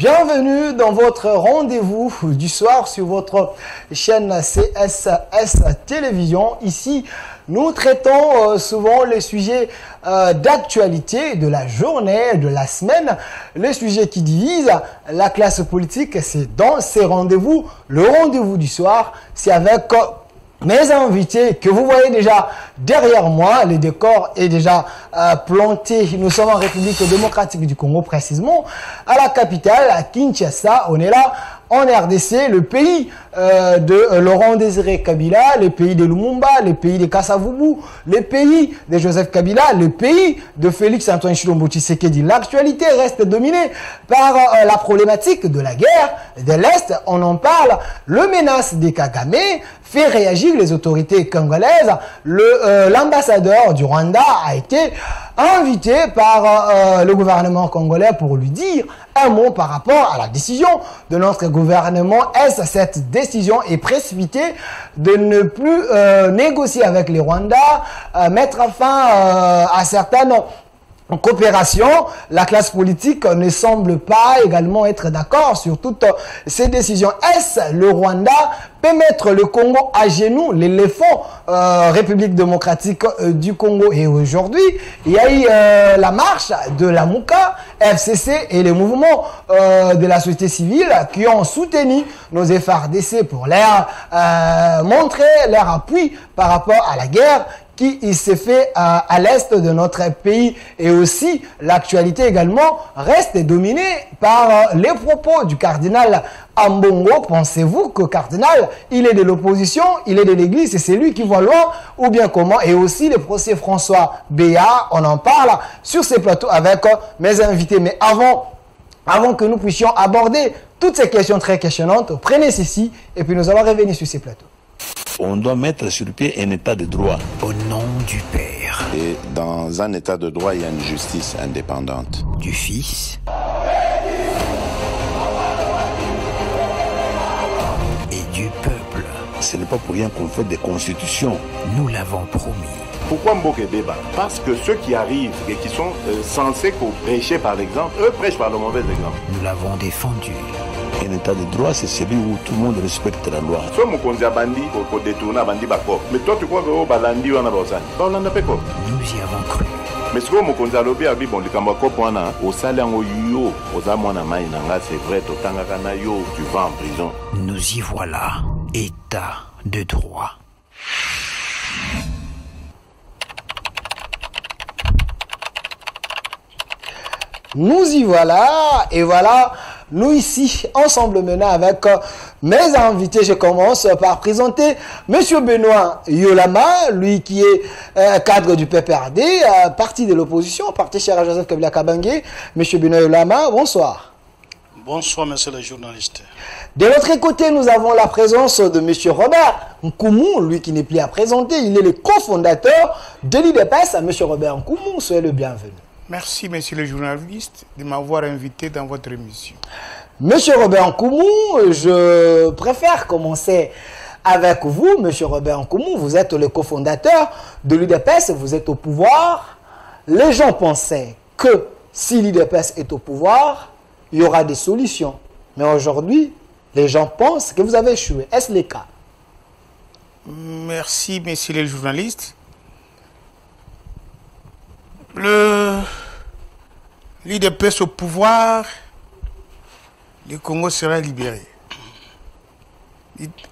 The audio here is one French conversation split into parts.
Bienvenue dans votre rendez-vous du soir sur votre chaîne CSS Télévision. Ici, nous traitons souvent les sujets d'actualité de la journée, de la semaine, les sujets qui divisent la classe politique. C'est dans ces rendez-vous, le rendez-vous du soir, c'est avec mes invités que vous voyez déjà derrière moi. Le décor est déjà planté. Nous sommes en République démocratique du Congo, précisément à la capitale, à Kinshasa. On est là en RDC, le pays de Laurent Désiré Kabila, le pays de Lumumba, le pays de Kasavubu, le pays de Joseph Kabila, le pays de Félix Antoine Tshilombo Tshisekedi. L'actualité reste dominée par la problématique de la guerre de l'Est. On en parle. Le menace des Kagame fait réagir les autorités congolaises. L'ambassadeur du Rwanda a été invité par le gouvernement congolais pour lui dire un mot par rapport à la décision de notre gouvernement. Est-ce cette décision est précipitée de ne plus négocier avec les Rwandais, mettre fin à certaines coopération? La classe politique ne semble pas également être d'accord sur toutes ces décisions. Est-ce le Rwanda peut mettre le Congo à genoux, l'éléphant République démocratique du Congo? Et aujourd'hui, il y a eu la marche de la Mouka, FCC et les mouvements de la société civile qui ont soutenu nos FARDC pour leur montrer leur appui par rapport à la guerre qui s'est fait à l'est de notre pays. Et aussi, l'actualité également reste dominée par les propos du cardinal Ambongo. Pensez-vous que cardinal, il est de l'opposition, il est de l'église, et c'est lui qui voit loin, ou bien comment? Et aussi le procès François Béat, on en parle sur ces plateaux avec mes invités. Mais avant que nous puissions aborder toutes ces questions très questionnantes, prenez ceci et puis nous allons revenir sur ces plateaux. On doit mettre sur pied un état de droit. Au nom du Père. Et dans un état de droit, il y a une justice indépendante. Du Fils. Et du peuple. Ce n'est pas pour rien qu'on fait des constitutions. Nous l'avons promis. Pourquoi Mboké débat? Parce que ceux qui arrivent et qui sont censés prêcher par l'exemple, eux prêchent par le mauvais exemple. Nous l'avons défendu. Un état de droit, c'est celui où tout le monde respecte la loi. Soit mon konzi bandi pour détourner bandi bako. Mais toi tu crois que au balandi on a besoin. On n'a pas quoi. Nous y avons cru. Mais ce que mon konzi lobby a dit bon le kambako poana au salaire au yo aux amona mai nanga c'est vrai to tanga kana yo tu vas en prison. Nous y voilà. État de droit. Nous y voilà, et voilà, nous ici, ensemble maintenant avec mes invités. Je commence par présenter M. Benoît Yolama, lui qui est cadre du PPRD, parti de l'opposition, parti cher à Joseph Kabila Kabange. M. Benoît Yolama, bonsoir. Bonsoir, monsieur le journaliste. De l'autre côté, nous avons la présence de M. Robert Nkoumou, lui qui n'est plus à présenter. Il est le cofondateur de l'IDPS. M. Robert Nkoumou, soyez le bienvenu. Merci, monsieur le journaliste, de m'avoir invité dans votre émission. Monsieur Robert Nkoumou, je préfère commencer avec vous. Monsieur Robert Nkoumou, vous êtes le cofondateur de l'UDPS, vous êtes au pouvoir. Les gens pensaient que si l'UDPS est au pouvoir, il y aura des solutions. Mais aujourd'hui, les gens pensent que vous avez échoué. Est-ce le cas? Merci, monsieur le journaliste. L'IDPS au pouvoir, le Congo sera libéré.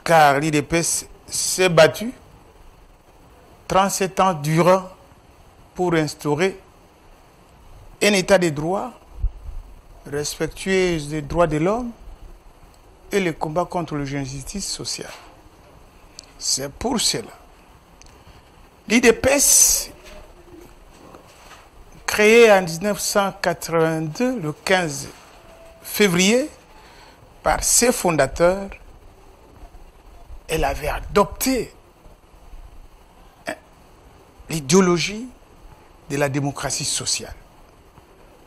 Car l'IDPS s'est battu 37 ans durant pour instaurer un état de droit respectueux des droits de l'homme et le combat contre l'injustice sociale. C'est pour cela. L'IDPS, créé en 1982, le 15 février, par ses fondateurs, elle avait adopté l'idéologie de la démocratie sociale.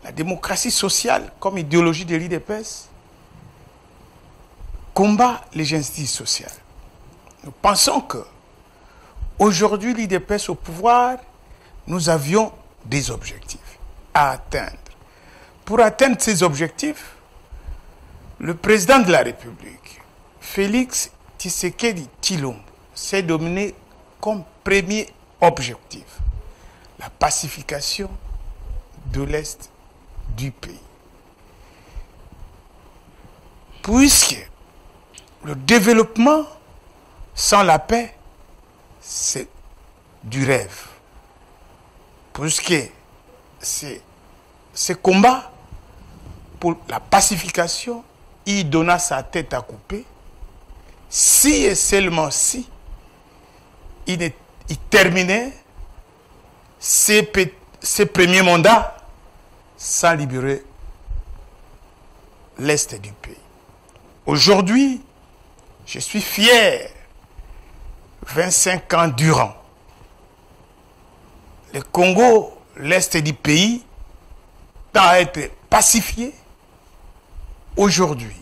La démocratie sociale, comme idéologie de l'IDPS, combat les injustices sociales. Nous pensons que aujourd'hui, l'IDPS au pouvoir, nous avions des objectifs à atteindre. Pour atteindre ces objectifs, Le président de la République, Félix Tshisekedi Tshilombo, s'est donné comme premier objectif la pacification de l'Est du pays. Puisque le développement sans la paix, c'est du rêve. Puisque ce combat pour la pacification, il donna sa tête à couper, si et seulement si il terminait ses premiers mandats sans libérer l'Est du pays. Aujourd'hui, je suis fier, 25 ans durant, le Congo, l'Est du pays, tend à être pacifié. Aujourd'hui,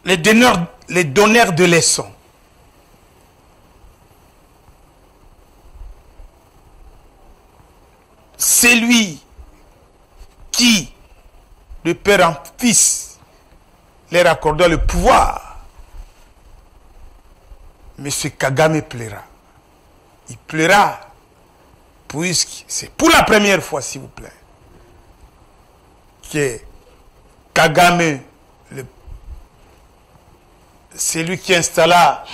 les donneurs de leçons, celui qui, de père en fils, leur accorda le pouvoir, M. Kagame plaira. Il plaira, puisque c'est pour la première fois, s'il vous plaît, que Kagame, c'est lui qui installa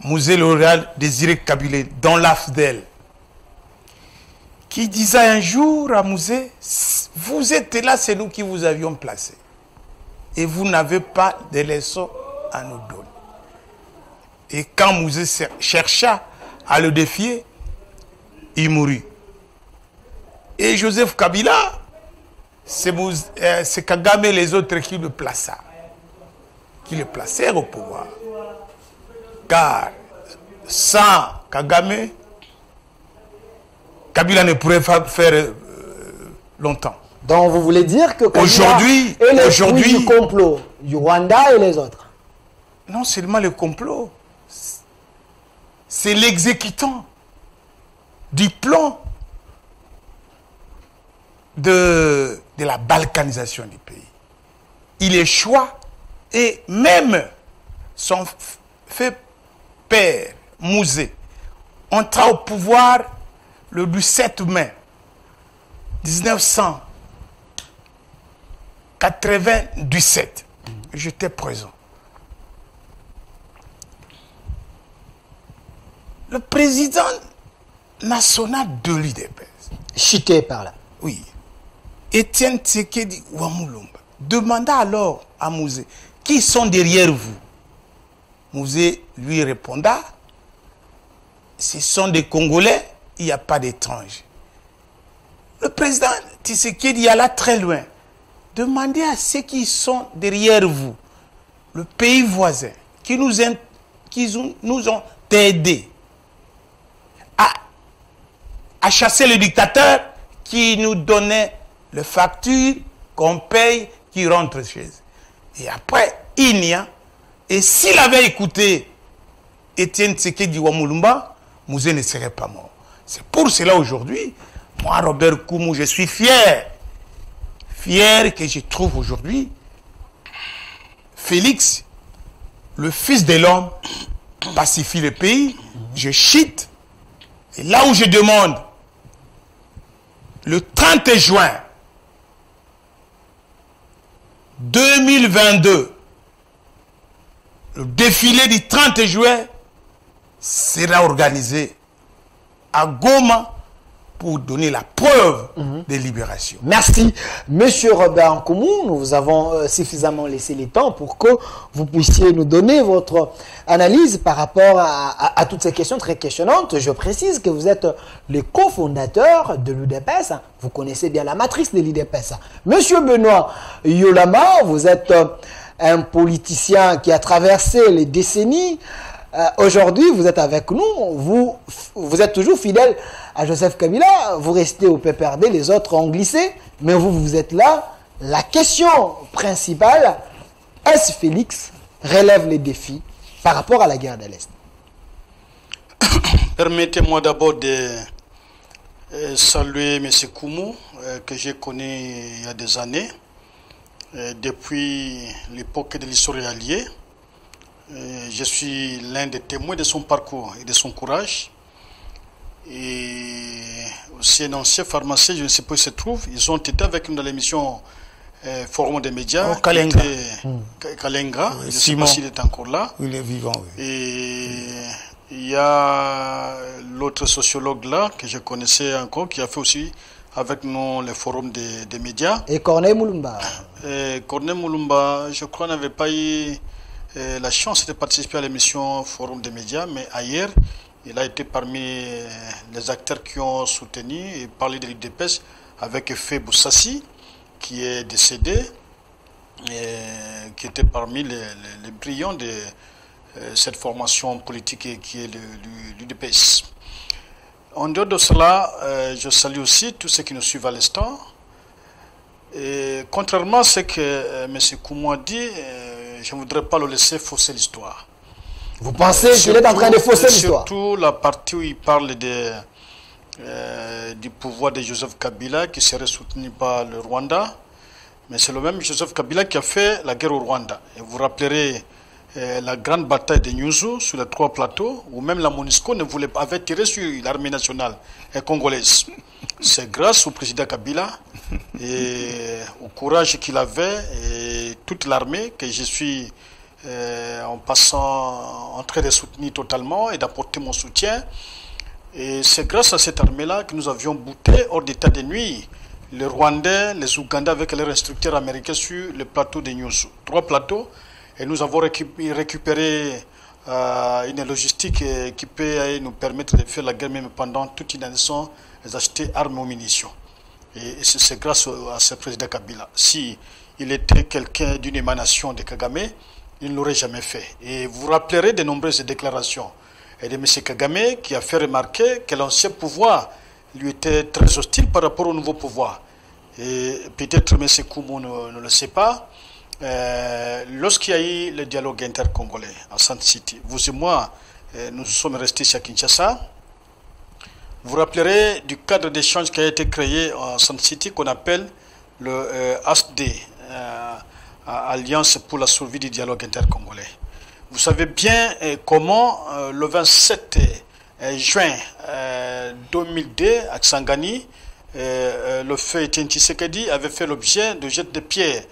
Musée L'Oréal Désiré Kabila dans l'AFDEL, qui disait un jour à Musée, vous êtes là, c'est nous qui vous avions placé. Et vous n'avez pas de leçons à nous donner. Et quand Musée chercha à le défier, il mourut. Et Joseph Kabila, c'est Kagame et les autres qui le plaça. Qui le placèrent au pouvoir. Car sans Kagame, Kabila ne pourrait pas faire longtemps. Donc vous voulez dire que Kabila est le fruit du complot du Rwanda et les autres? Non seulement le complot, c'est l'exécutant du plan de la balkanisation du pays. Il échoua et même son fait père, Musée, entra au pouvoir le 17 mai 1997. J'étais présent. Le président national de l'UDPS, Chité par là. oui, Étienne Tshisekedi Wamulumba, demanda alors à Musée, qui sont derrière vous? Musée lui répondit, ce sont des Congolais, il n'y a pas d'étrangers. Le président Tshisekedi alla très loin. Demandez à ceux qui sont derrière vous, le pays voisin, qui nous ont aidés à chasser le dictateur qui nous donnait les factures qu'on paye, qui rentre chez eux. Et après, il n'y a. Et s'il avait écouté Étienne Tshisekedi Wamulumba, Musée ne serait pas mort. C'est pour cela aujourd'hui, moi, Robert Koumou, je suis fier. Fier que je trouve aujourd'hui Félix, le fils de l'homme, pacifie le pays. Je chite. Et là où je demande, le 30 juin 2022, le défilé du 30 juin sera organisé à Goma pour donner la preuve de libération. Merci, Monsieur Robert Nkoumou. Nous vous avons suffisamment laissé le temps pour que vous puissiez nous donner votre analyse par rapport à toutes ces questions très questionnantes. Je précise que vous êtes le cofondateur de l'UDPS. Vous connaissez bien la matrice de l'UDPS. Monsieur Benoît Yolama, vous êtes un politicien qui a traversé les décennies. Aujourd'hui, vous êtes avec nous. Vous êtes toujours fidèle à Joseph Kabila. Vous restez au PPRD, les autres ont glissé. Mais vous êtes là. La question principale, est-ce Félix relève les défis par rapport à la guerre de l'Est? Permettez-moi d'abord de saluer M. Koumou, que j'ai connu il y a des années, depuis l'époque de l'histoire alliée. Je suis l'un des témoins de son parcours et de son courage. Et aussi un ancien pharmacien, je ne sais pas où il se trouve. Ils ont été avec nous dans l'émission Forum des médias. Kalenga. Kalenga. Je ne sais pas s'il est encore là. Il est vivant, oui. Et il y a l'autre sociologue là, que je connaissais encore, qui a fait aussi avec nous le Forum des médias. Et Corneille Moulumba. Corneille Moulumba, je crois, n'avait pas eu la chance de participer à l'émission Forum des médias, mais ailleurs, il a été parmi les acteurs qui ont soutenu et parlé de l'UDPS avec Fé Boussassi, qui est décédé, et qui était parmi les brillants de cette formation politique qui est l'UDPS. En dehors de cela, je salue aussi tous ceux qui nous suivent à l'instant. Et contrairement à ce que M. Koumou a dit, je ne voudrais pas le laisser fausser l'histoire. Vous pensez qu'il est en train de fausser l'histoire? Surtout la partie où il parle du pouvoir de Joseph Kabila qui serait soutenu par le Rwanda. Mais c'est le même Joseph Kabila qui a fait la guerre au Rwanda. Et vous rappellerez la grande bataille de Nyuzu sur les 3 plateaux, où même la MONUSCO avait tiré sur l'armée nationale congolaise. C'est grâce au président Kabila et au courage qu'il avait et toute l'armée que je suis en train de soutenir totalement et d'apporter mon soutien. Et c'est grâce à cette armée-là que nous avions bouté hors d'état de nuit les Rwandais, les Ougandais avec leurs instructeurs américains sur le plateau de Nyuzu. 3 plateaux. Et nous avons récupéré une logistique qui peut nous permettre de faire la guerre même pendant toute une année sans acheter armes ou munitions. Et c'est grâce à ce président Kabila. Si il était quelqu'un d'une émanation de Kagame, il ne l'aurait jamais fait. Et vous vous rappellerez de nombreuses déclarations de M. Kagame qui a fait remarquer que l'ancien pouvoir lui était très hostile par rapport au nouveau pouvoir. Et peut-être M. Koumou ne le sait pas. Lorsqu'il y a eu le dialogue intercongolais à Sand City, vous et moi, nous sommes restés ici à Kinshasa. Vous vous rappellerez du cadre d'échange qui a été créé à Sand City qu'on appelle le ASD, Alliance pour la survie du dialogue intercongolais. Vous savez bien comment le 27 juin 2002 à Tsangani, le feu Etienne Tshisekedi avait fait l'objet de jets de pierre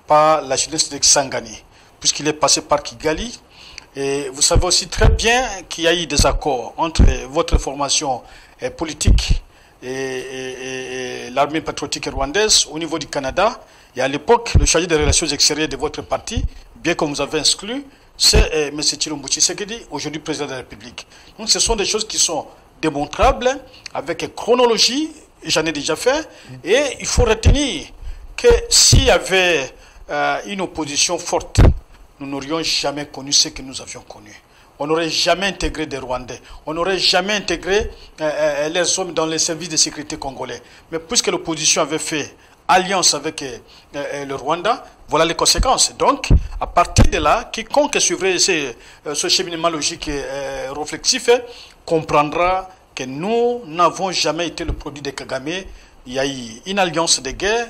par la jeunesse de Tsangani, puisqu'il est passé par Kigali. Et vous savez aussi très bien qu'il y a eu des accords entre votre formation politique et l'armée patriotique rwandaise au niveau du Canada. Et à l'époque, le chargé des relations extérieures de votre parti, bien que vous avez exclu, c'est M. Tshilombo Tshisekedi, aujourd'hui président de la République. Donc ce sont des choses qui sont démontrables avec chronologie, j'en ai déjà fait, et il faut retenir que s'il y avait une opposition forte, nous n'aurions jamais connu ce que nous avions connu. On n'aurait jamais intégré des Rwandais. On n'aurait jamais intégré les hommes dans les services de sécurité congolais. Mais puisque l'opposition avait fait alliance avec le Rwanda, voilà les conséquences. Donc, à partir de là, quiconque suivrait ce cheminement logique et réflexif comprendra que nous n'avons jamais été le produit de Kagame. Il y a eu une alliance de guerre.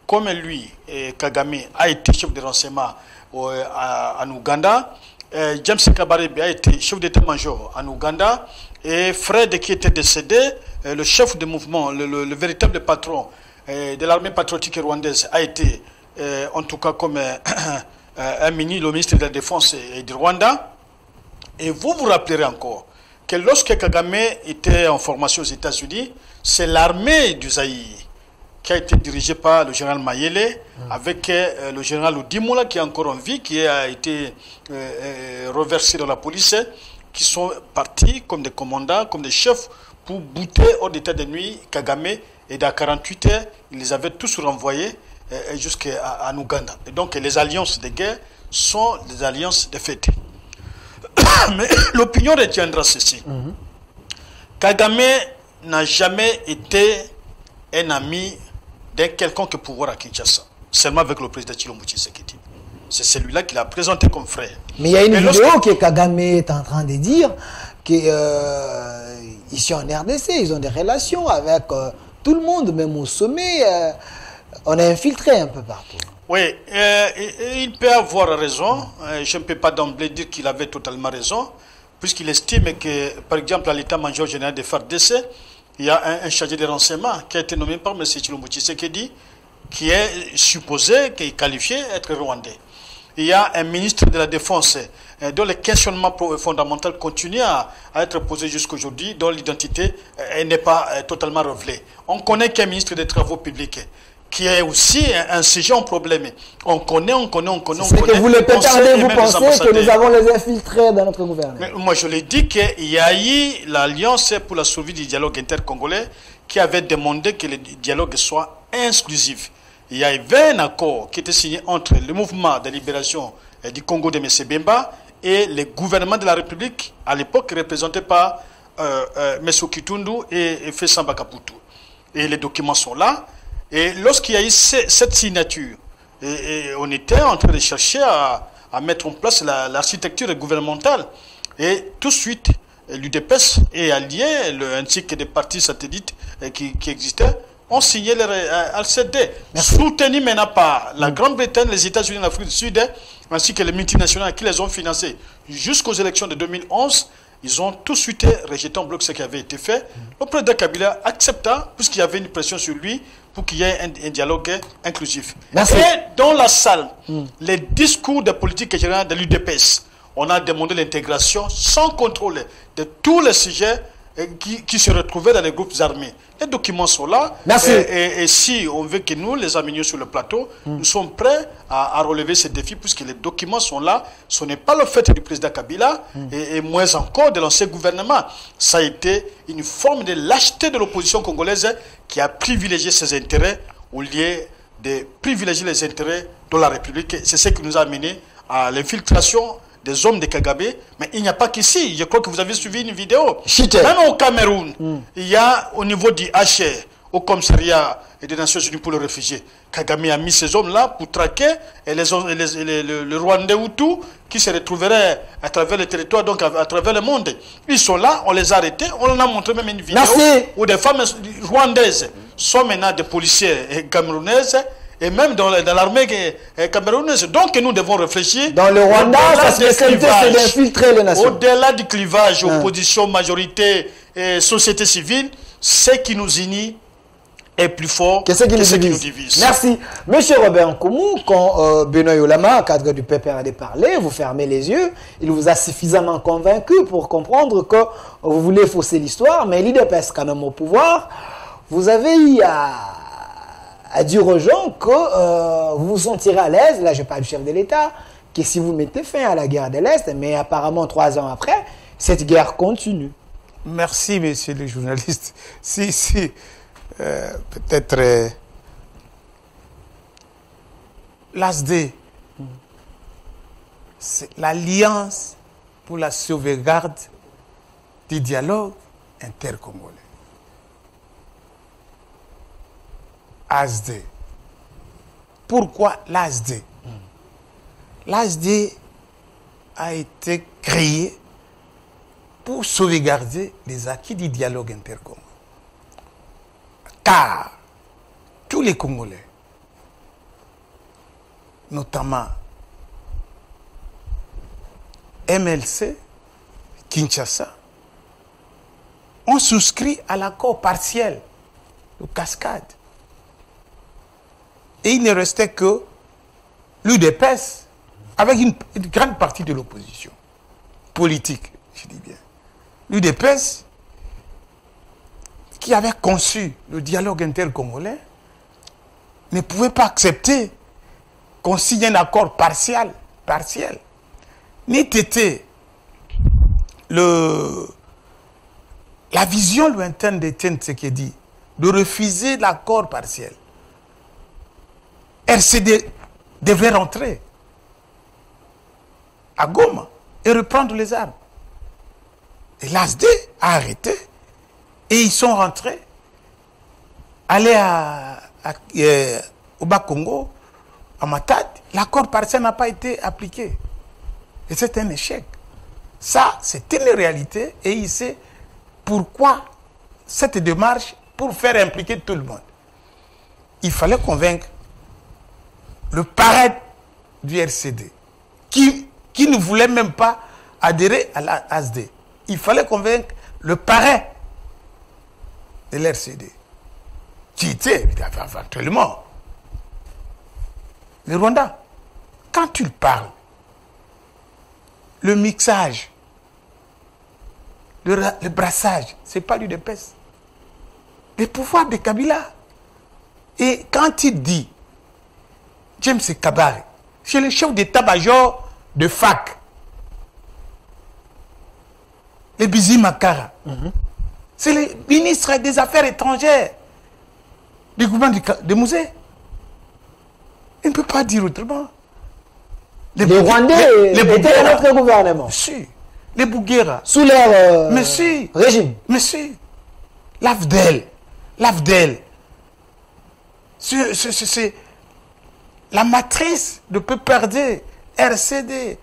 Comme lui, Kagame a été chef de renseignement en Ouganda, James Kabarebe a été chef d'état-major en Ouganda, et Fred, qui était décédé, le chef de mouvement, le véritable patron de l'armée patriotique rwandaise, a été, en tout cas comme le ministre de la Défense du Rwanda. Et vous vous rappellerez encore que lorsque Kagame était en formation aux États-Unis, c'est l'armée du Zaïre qui a été dirigé par le général Mayele, avec le général Oudimoula qui est encore en vie, qui a été reversé dans la police, qui sont partis comme des commandants, comme des chefs, pour bouter hors d'état de nuit Kagame, et dans 48 heures, ils les avaient tous renvoyés jusqu'en Ouganda. Et donc les alliances de guerre sont des alliances de fait. Mais l'opinion retiendra ceci. Kagame n'a jamais été un ami d'un quelconque pouvoir à Kinshasa, seulement avec le président Tshilombo Tshisekedi. C'est celui-là qu'il a présenté comme frère. Mais il y a une vidéo que Kagame est en train de dire qu'il ici en RDC, ils ont des relations avec tout le monde, même au sommet. On est infiltré un peu partout. Oui, il peut avoir raison. Je ne peux pas d'emblée dire qu'il avait totalement raison, puisqu'il estime que, par exemple, à l'état-major général des FARDC, il y a un chargé de renseignement qui a été nommé par M. Tshilombo Tshisekedi, qui est supposé, qui est qualifié être rwandais. Il y a un ministre de la Défense dont les questionnements fondamentaux continuent à être posés jusqu'aujourd'hui, dont l'identité n'est pas totalement révélée. On connaît qu'il y a un ministre des Travaux publics, qui est aussi un sujet en problème. On connaît. C'est que vous le pétardez, vous pensez que nous avons les infiltrés dans notre gouvernement. Mais moi, je l'ai dit qu'il y a eu l'Alliance pour la survie du dialogue intercongolais qui avait demandé que le dialogue soit inclusif. Il y avait un accord qui était signé entre le mouvement de libération du Congo de M. Bemba et le gouvernement de la République, à l'époque représenté par M. Kitundu et Fessamba Kaputu. Et les documents sont là. Et lorsqu'il y a eu cette signature, on était en train de chercher à mettre en place l'architecture gouvernementale. Et tout de suite, l'UDPS est allié, ainsi que des partis satellites qui existaient, ont signé le RCD, soutenu maintenant par la Grande-Bretagne, les États-Unis, l'Afrique du Sud, ainsi que les multinationales qui les ont financés jusqu'aux élections de 2011. Ils ont tout de suite rejeté en bloc ce qui avait été fait. Le président Kabila accepta, puisqu'il y avait une pression sur lui, pour qu'il y ait un dialogue inclusif. Merci. Et dans la salle, les discours de politique générale de l'UDPS, on a demandé l'intégration sans contrôle de tous les sujets qui se retrouvaient dans les groupes armés. Les documents sont là. Merci. Et si on veut que nous les amenions sur le plateau, nous sommes prêts à relever ces défis puisque les documents sont là. Ce n'est pas le fait du président Kabila et moins encore de l'ancien gouvernement. Ça a été une forme de lâcheté de l'opposition congolaise qui a privilégié ses intérêts au lieu de privilégier les intérêts de la République. C'est ce qui nous a amené à l'infiltration des hommes de Kagame, mais il n'y a pas qu'ici. Je crois que vous avez suivi une vidéo. Même au Cameroun, il y a au niveau du HR, au commissariat des Nations Unies pour les réfugiés, Kagame a mis ces hommes-là pour traquer le Rwandais Hutu qui se retrouveraient à travers le territoire, donc à travers le monde. Ils sont là, on les a arrêtés, on en a montré même une vidéo où des femmes rwandaises sont maintenant des policiers camerounaises et même dans l'armée camerounaise. Donc nous devons réfléchir. Dans le Rwanda, sa spécialité c'est d'infiltrer les nations. Au-delà du clivage, opposition, majorité et société civile, ce qui nous unit est plus fort que ce qui nous divise. Merci. Monsieur Robert Nkoumou, quand Benoît Yolama, cadre du PPRD, parlait, vous fermez les yeux, il vous a suffisamment convaincu pour comprendre que vous voulez fausser l'histoire, mais l'IDPS quand même au pouvoir, vous avez eu à dire aux gens que vous vous sentirez à l'aise, là je parle du chef de l'État, que si vous mettez fin à la guerre de l'Est, mais apparemment 3 ans après, cette guerre continue. Merci, messieurs les journalistes. Peut-être l'ASD, c'est l'Alliance pour la sauvegarde du dialogue intercongolais. ASD. Pourquoi l'ASD? L'ASD a été créé pour sauvegarder les acquis du dialogue intercongolais. Car tous les Congolais, notamment MLC, Kinshasa, ont souscrit à l'accord partiel de Cascade. Et il ne restait que l'UDPS avec une grande partie de l'opposition politique, je dis bien. L'UDPS qui avait conçu le dialogue intercongolais ne pouvait pas accepter qu'on signe un accord partiel. N'ait été la vision lointaine d'Etienne Tshisekedi de refuser l'accord partiel. RCD devrait rentrer à Goma et reprendre les armes. Et l'ASD a arrêté et ils sont rentrés, allés au Bas-Congo, à Matad. L'accord partiel n'a pas été appliqué. Et c'est un échec. Ça, c'est une réalité et il s'est pourquoi cette démarche pour faire impliquer tout le monde? Il fallait convaincre le parrain du RCD qui ne voulait même pas adhérer à la ASD. Il fallait convaincre le parrain de l'RCD qui était éventuellement le Rwanda. Quand tu parles, le mixage, le brassage, c'est pas l'UDPS. Le pouvoir de Kabila. Et quand il dit, James Kabare, c'est le chef d'état-major de FAC, le Bizi Makara, c'est le ministre des Affaires étrangères du gouvernement de Musée. Il ne peut pas dire autrement. Les Rwandais étaient dans notre gouvernement. Monsieur, les Bouguera. Sous leur régime. Monsieur, l'AFDEL. C'est la matrice de PPRD, RCD,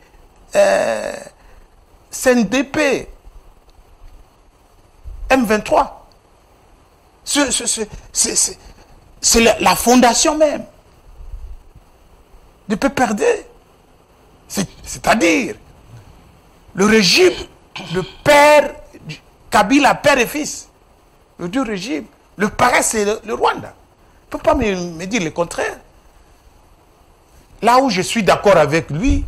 CNDP, M23. C'est la fondation même de PPRD. C'est-à-dire le régime de père, Kabila, père et fils. Le deux régimes. Le parrain, c'est le Rwanda. Il ne peut pas me dire le contraire. Là où je suis d'accord avec lui,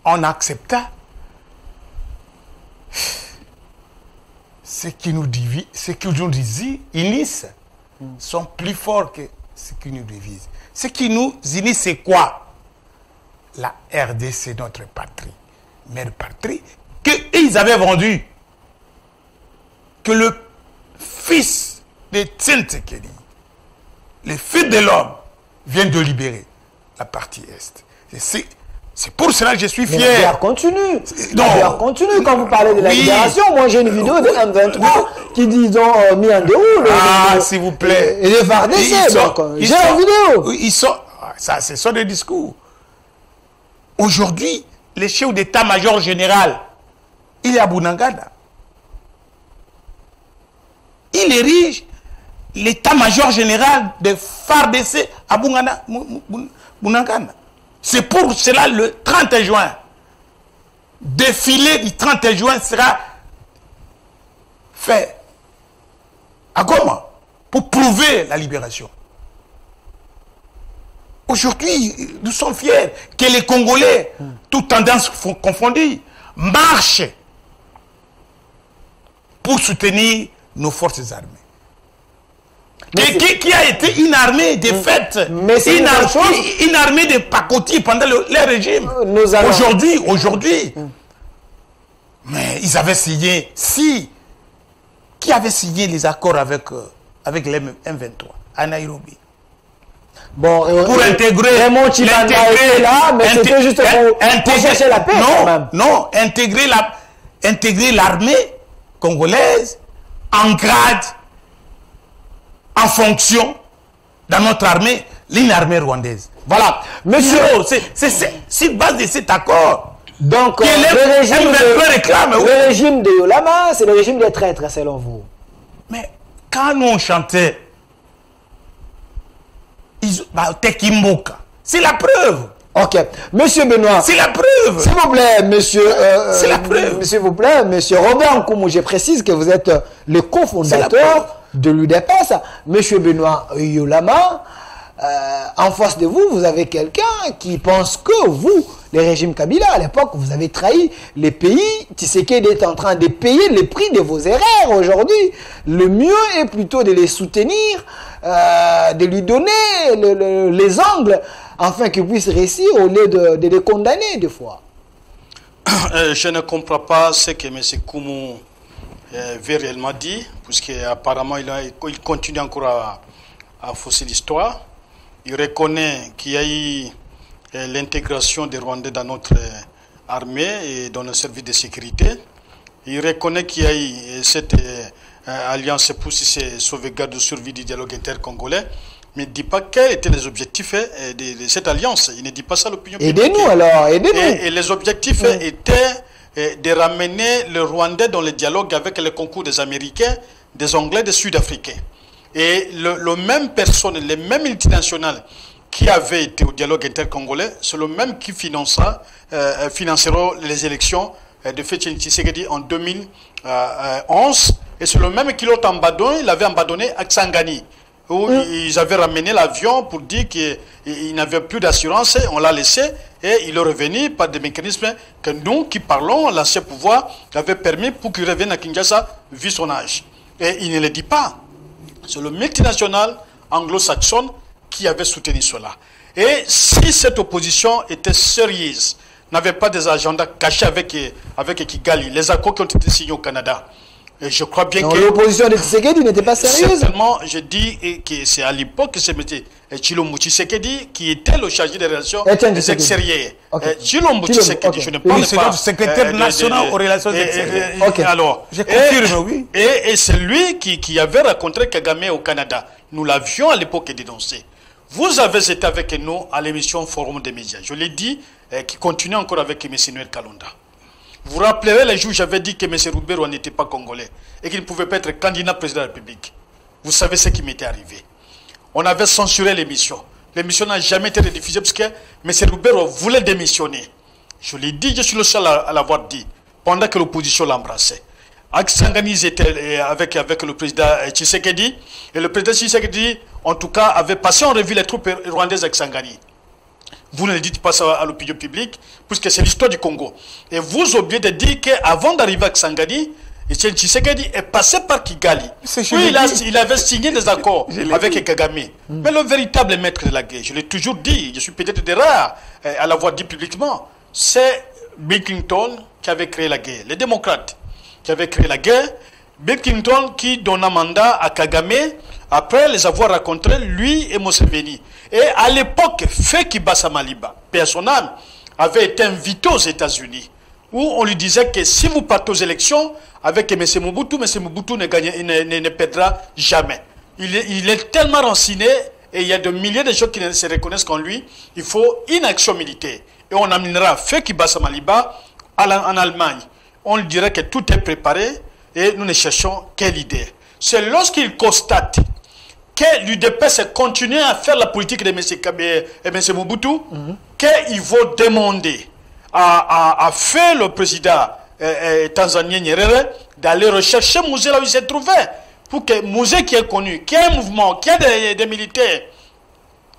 en acceptant ce qui nous divise, ce qui nous unissent, sont plus forts que ce qui nous divise. Ce qui nous unit, c'est quoi? La RDC, notre patrie, mère patrie, qu'ils avaient vendu, que le fils de Tshisekedi, le fils de l'homme, vient de libérer la partie Est. C'est pour cela que je suis fier. La guerre continue. La guerre continue. Quand vous parlez de la libération, moi j'ai une vidéo de M23 qui dit ils ont mis en déroule. S'il vous plaît. Et les FARDC. J'ai la vidéo. Ils sont. Ça, ce sont des discours. Aujourd'hui, le chef d'état-major général, il est à Bunagana. Il érige l'état-major général de FARDC à Bunagana. C'est pour cela le 30 juin. Défilé du 30 juin sera fait à Goma pour prouver la libération. Aujourd'hui, nous sommes fiers que les Congolais, toutes tendances confondues, marchent pour soutenir nos forces armées. Qui a été une armée de fête, une armée de pacotis pendant le régime. Aujourd'hui, mais ils avaient signé, qui avait signé les accords avec les M23 à Nairobi? Bon, pour intégrer là, mais c'était juste pour chercher la paix. Non, intégrer l'armée congolaise en grade, en fonction, dans notre armée, l'armée rwandaise. Voilà. Monsieur, c'est base de cet accord. Donc, le régime de Yolama, c'est le régime des traîtres, selon vous. Mais quand nous on chantait, Tekimboka, c'est la preuve. Ok. Monsieur Benoît. C'est la preuve. S'il vous plaît, monsieur. C'est la preuve. S'il vous plaît, monsieur Robert Nkoumou, je précise que vous êtes le cofondateur de l'UDPS. Monsieur Benoît Yolama, en face de vous, vous avez quelqu'un qui pense que vous, le régime Kabila, à l'époque, vous avez trahi les pays. Tshisekedi est en train de payer le prix de vos erreurs aujourd'hui. Le mieux est plutôt de les soutenir, de lui donner les angles, afin qu'il puisse réussir au lieu de les condamner des fois. Je ne comprends pas ce que M. Koumou veut réellement dire, puisqu'apparemment il continue encore à fausser l'histoire. Il reconnaît qu'il y a eu l'intégration des Rwandais dans notre armée et dans nos services de sécurité. Il reconnaît qu'il y a eu cette alliance pour sauvegarde de survie du dialogue intercongolais, mais il ne dit pas quels étaient les objectifs de cette alliance. Il ne dit pas ça à l'opinion publique. Aidez-nous alors, aidez-nous. Et les objectifs étaient de ramener le Rwandais dans le dialogue avec le concours des Américains, des Anglais, des Sud-Africains. Et le même personne, les mêmes multinationales qui avaient été au dialogue intercongolais, c'est le même qui financeront les élections de Félix Tshisekedi en 2011. Et c'est le même qui l'autre abandonné, il avait abandonné à Tsangani, où ils avaient ramené l'avion pour dire qu'il n'avait plus d'assurance, on l'a laissé, et il est revenu par des mécanismes que nous qui parlons, l'ancien pouvoir, avait permis pour qu'il revienne à Kinshasa, vu son âge. Et il ne le dit pas. C'est le multinational anglo-saxon qui avait soutenu cela. Et si cette opposition était sérieuse, n'avait pas des agendas cachés avec Kigali, les accords qui ont été signés au Canada, et je crois bien que l'opposition de Tshisekedi n'était pas sérieuse. Certainement, je dis que c'est à l'époque que c'est M. Tshilombo Tshisekedi qui était le chargé des relations extérieures. Tshilombo Tshisekedi, je ne parle pas. Le secrétaire national aux relations extérieures. Alors, je confirme, oui. Et c'est lui qui avait rencontré Kagame au Canada. Nous l'avions à l'époque dénoncé. Vous avez été avec nous à l'émission Forum des médias. Je l'ai dit, qui continue encore avec M. Noël Kalonda. Vous rappellerez les jours où j'avais dit que M. Roubero n'était pas congolais et qu'il ne pouvait pas être candidat président de la République. Vous savez ce qui m'était arrivé. On avait censuré l'émission. L'émission n'a jamais été rediffusée parce que M. Roubero voulait démissionner. Je l'ai dit, je suis le seul à l'avoir dit, pendant que l'opposition l'embrassait. Aksangani était avec le président Tshisekedi, et le président Tshisekedi, en tout cas, avait passé en revue les troupes rwandaises à Aksangani. Vous ne le dites pas ça à l'opinion publique, puisque c'est l'histoire du Congo. Et vous oubliez de dire qu'avant d'arriver à Kisangani, Tshisekedi est passé par Kigali. Oui, il avait signé des accords avec Kagame. Mais le véritable maître de la guerre, je l'ai toujours dit, je suis peut-être des rares à l'avoir dit publiquement, c'est Bill Clinton qui avait créé la guerre. Les démocrates qui avaient créé la guerre. Bill Clinton qui donna mandat à Kagame après les avoir rencontrés, lui et Museveni. Et à l'époque, Feki Bassamaliba, père son âme, avait été invité aux États-Unis, où on lui disait que si vous partez aux élections avec M. Mobutu, M. Mobutu ne perdra jamais. Il est tellement renseigné, et il y a de milliers de gens qui se reconnaissent qu'en lui, il faut une action militaire. Et on amènera Feki Bassamaliba en Allemagne. On lui dirait que tout est préparé, et nous ne cherchons quelle idée. C'est lorsqu'il constate que l'UDPS continue à faire la politique de M. Mobutu, qu'il va demander à faire le président tanzanien Nyerere d'aller rechercher Mouzé là où il se trouvait, pour que Mouzé qui est connu, qui a un mouvement, qui a des militaires,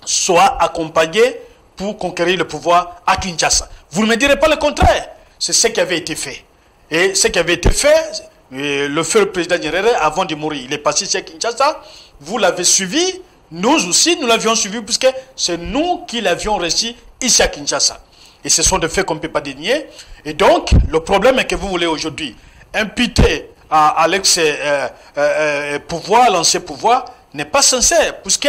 soit accompagné pour conquérir le pouvoir à Kinshasa. Vous ne me direz pas le contraire. C'est ce qui avait été fait. Et ce qui avait été fait, le fait le président Nyerere avant de mourir, il est passé chez Kinshasa. Vous l'avez suivi, nous aussi, nous l'avions suivi, puisque c'est nous qui l'avions réussi ici à Kinshasa. Et ce sont des faits qu'on ne peut pas dénier. Et donc, le problème est que vous voulez aujourd'hui imputer à l'ex-pouvoir, l'ancien pouvoir, n'est pas sincère, puisque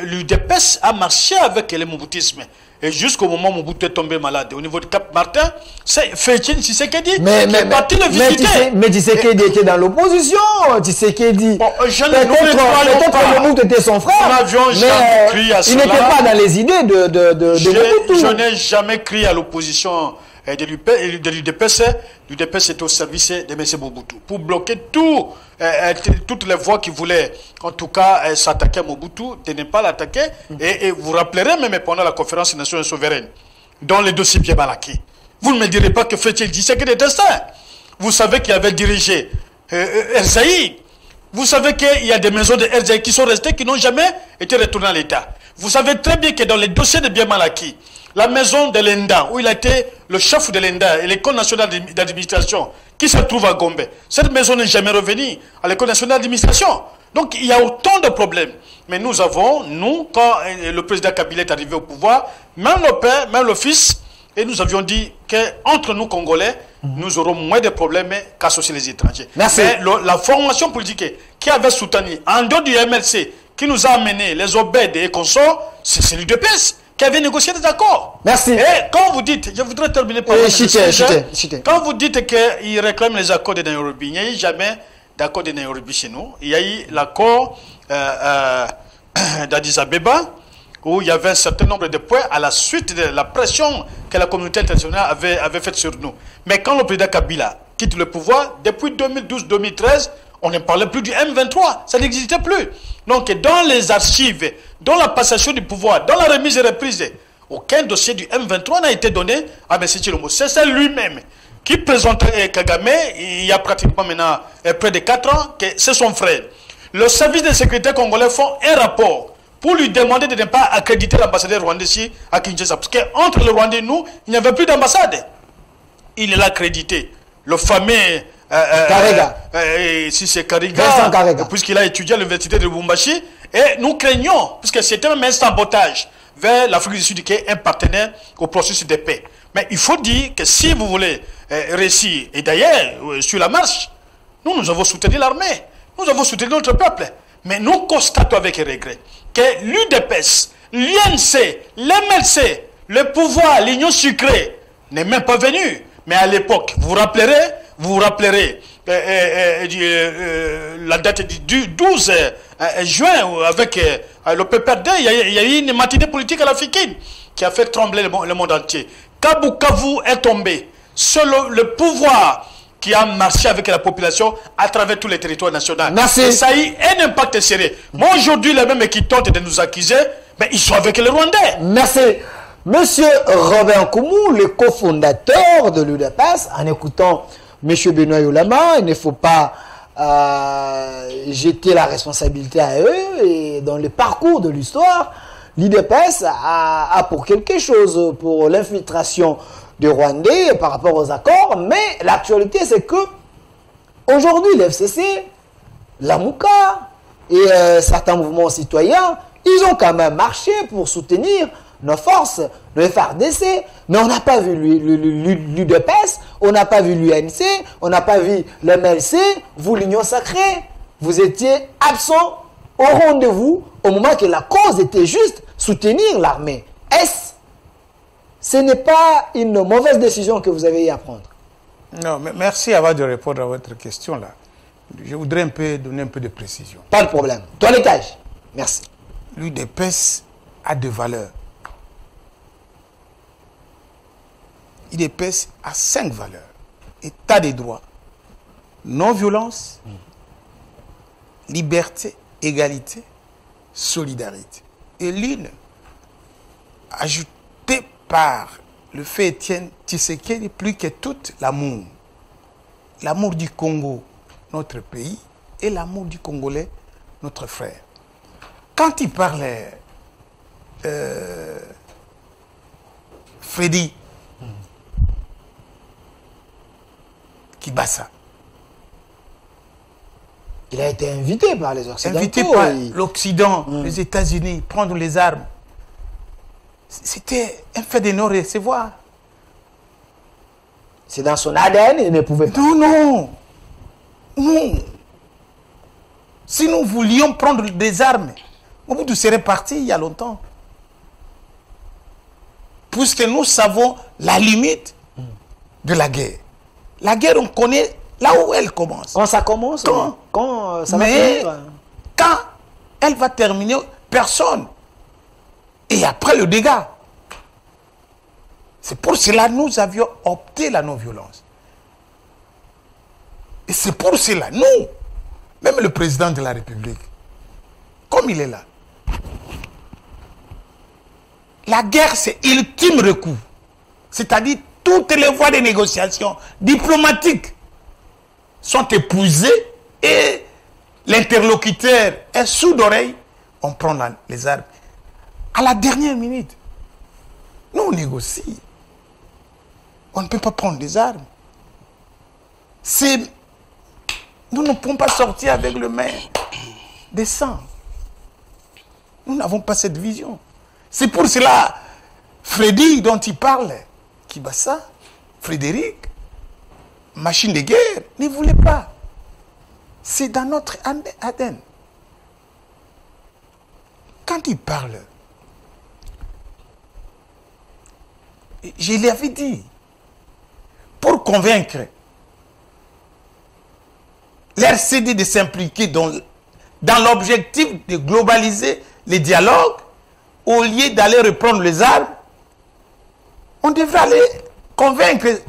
l'UDPS a marché avec le moboutisme. Et jusqu'au moment où Mobutu est tombé malade, au niveau de Cap Martin, c'est Félix Tshisekedi qui est parti le visiter. Mais Tshisekedi était dans l'opposition. Tshisekedi. Bon, peut-être Mobutu était son frère. Mais il n'était pas dans les idées de Mobutu. Je n'ai jamais crié à l'opposition de l'UDPS. L'UDPS était au service de M. Mobutu pour bloquer toutes les voix qui voulaient, en tout cas, s'attaquer à Mobutu, de ne pas l'attaquer. Et vous rappellerez même pendant la conférence des Nations souveraines, dans les dossiers bien malaqués. Vous ne me direz pas que Félix Tshisekedi était ça. Vous savez qu'il avait dirigé RZI. Vous savez qu'il y a des maisons de RZI qui sont restées, qui n'ont jamais été retournées à l'État. Vous savez très bien que dans les dossiers de bien malaki, la maison de l'ENDA, où il a été le chef de l'ENDA et l'École nationale d'administration, qui se trouve à Gombe, cette maison n'est jamais revenue à l'École nationale d'administration. Donc il y a autant de problèmes. Mais nous avons, quand le président Kabila est arrivé au pouvoir, même le père, même le fils, et nous avions dit qu'entre nous Congolais, nous aurons moins de problèmes qu'associer les étrangers. Merci. Mais la formation politique qui avait soutenu, en dehors du MLC, qui nous a amené les obèdes et consorts, c'est l'UDPS qui avait négocié des accords. Merci. Et quand vous dites, je voudrais terminer par quand vous dites qu'ils réclament les accords de Nairobi, il n'y a eu jamais d'accord de Nairobi chez nous. Il y a eu l'accord d'Addis Abeba, où il y avait un certain nombre de points à la suite de la pression que la communauté internationale avait faite sur nous. Mais quand le président Kabila quitte le pouvoir, depuis 2012-2013, on ne parlait plus du M23. Ça n'existait plus. Donc, dans les archives, dans la passation du pouvoir, dans la remise et reprise, aucun dossier du M23 n'a été donné à M. Tshilombo. C'est lui-même qui présente Kagame, il y a pratiquement maintenant près de 4 ans, que c'est son frère. Le service de sécurité congolais font un rapport pour lui demander de ne pas accréditer l'ambassadeur rwandais ici à Kinshasa. Parce qu'entre le Rwanda et nous, il n'y avait plus d'ambassade. Il l'a accrédité. Le fameux Karega. Si c'est Karega, puisqu'il a étudié à l'université de Lubumbashi. Et nous craignons, puisque c'était même un sabotage vers l'Afrique du Sud qui est un partenaire au processus de paix. Mais il faut dire que si vous voulez réussir, et d'ailleurs, sur la marche, nous avons soutenu l'armée, nous avons soutenu notre peuple. Mais nous constatons avec regret que l'UDPS, l'INC, l'MLC, le pouvoir, l'Union sucrée, n'est même pas venu. Mais à l'époque, vous vous rappellerez la date du 12 juin avec le PPRD, il y a eu une matinée politique à l'Africaine qui a fait trembler le monde entier. Kabukavu est tombé. C'est le pouvoir qui a marché avec la population à travers tous les territoires nationaux. Merci. Et ça a eu un impact serré. Moi, aujourd'hui, les mêmes qui tentent de nous accuser, mais ils sont avec les Rwandais. Merci. Monsieur Robin Koumou, le cofondateur de l'UDPS, en écoutant Monsieur Benoît Yolama, il ne faut pas jeter la responsabilité à eux. Et dans le parcours de l'histoire, l'UDPS a pour quelque chose, pour l'infiltration des Rwandais par rapport aux accords. Mais l'actualité, c'est que aujourd'hui, l'FCC, la Mouka et certains mouvements citoyens, ils ont quand même marché pour soutenir nos forces, le FARDC, mais on n'a pas vu l'UDPS, on n'a pas vu l'UNC, on n'a pas vu l'MLC, vous l'Union sacrée, vous étiez absents au rendez-vous au moment que la cause était juste soutenir l'armée. Ce n'est pas une mauvaise décision que vous avez eu à prendre? Non, mais merci avant de répondre à votre question là. Je voudrais donner un peu de précision. Pas de problème. Toilettage. Merci. L'UDPS a des valeurs. L'UDPS a 5 valeurs. État des droits, non-violence, liberté, égalité, solidarité. Et l'une, ajoutée par le fait Étienne Tshisekedi, plus que tout, l'amour. L'amour du Congo, notre pays, et l'amour du Congolais, notre frère. Quand il parlait, Freddy Kibasa, il a été invité par les Occidentaux. Invité par l'Occident, les États-Unis, prendre les armes. C'était un fait de non-recevoir. C'est dans son ADN, il ne pouvait pas. Non. Si nous voulions prendre des armes, Mobutu serait parti il y a longtemps. Puisque nous savons la limite de la guerre. La guerre, on connaît là où elle commence. Quand ça commence, quand ça va finir. Quand elle va terminer, personne. Et après le dégât. C'est pour cela que nous avions opté la non-violence. Et c'est pour cela, nous, même le président de la République, comme il est là, la guerre, c'est ultime recours. C'est-à-dire, toutes les voies de négociation diplomatiques sont épuisées et l'interlocuteur est sourd d'oreille, on prend les armes. À la dernière minute, nous on négocie. On ne peut pas prendre des armes. Nous ne pouvons pas sortir avec le main des sangs. Nous n'avons pas cette vision. C'est pour cela, Freddy dont il parle, Kibasa, Frédéric, machine de guerre, ne voulait pas. C'est dans notre ADN. Quand il parle, je l'avais dit, pour convaincre l'RCD de s'impliquer dans l'objectif de globaliser les dialogues, au lieu d'aller reprendre les armes, On devrait aller convaincre.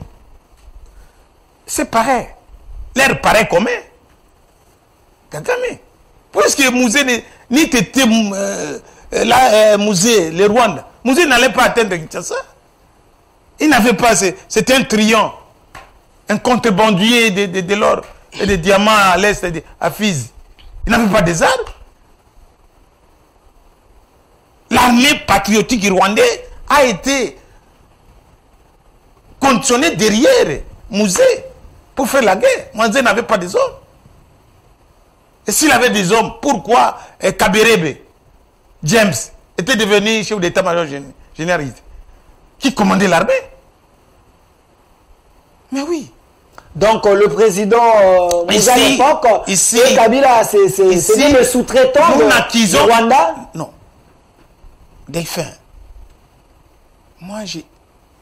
C'est pareil. L'air pareil commun. Kagame. Puisque Musée ni t'étais Musée, le Rwanda. Musée n'allait pas atteindre Kinshasa. Il n'avait pas. C'était un triomphe. Un contrebandier de l'or et des diamants à l'est, à Fizi. Il n'avait pas des armes. L'armée patriotique rwandaise a été conditionnée derrière Musée pour faire la guerre. Musée n'avait pas des hommes. Et s'il avait des hommes, pourquoi Kaberebe, James, était devenu chef d'état-major général qui commandait l'armée? Mais oui. Donc le président Moussa à l'époque, Kabila, c'est le sous-traitant du Rwanda? Non. Delphin,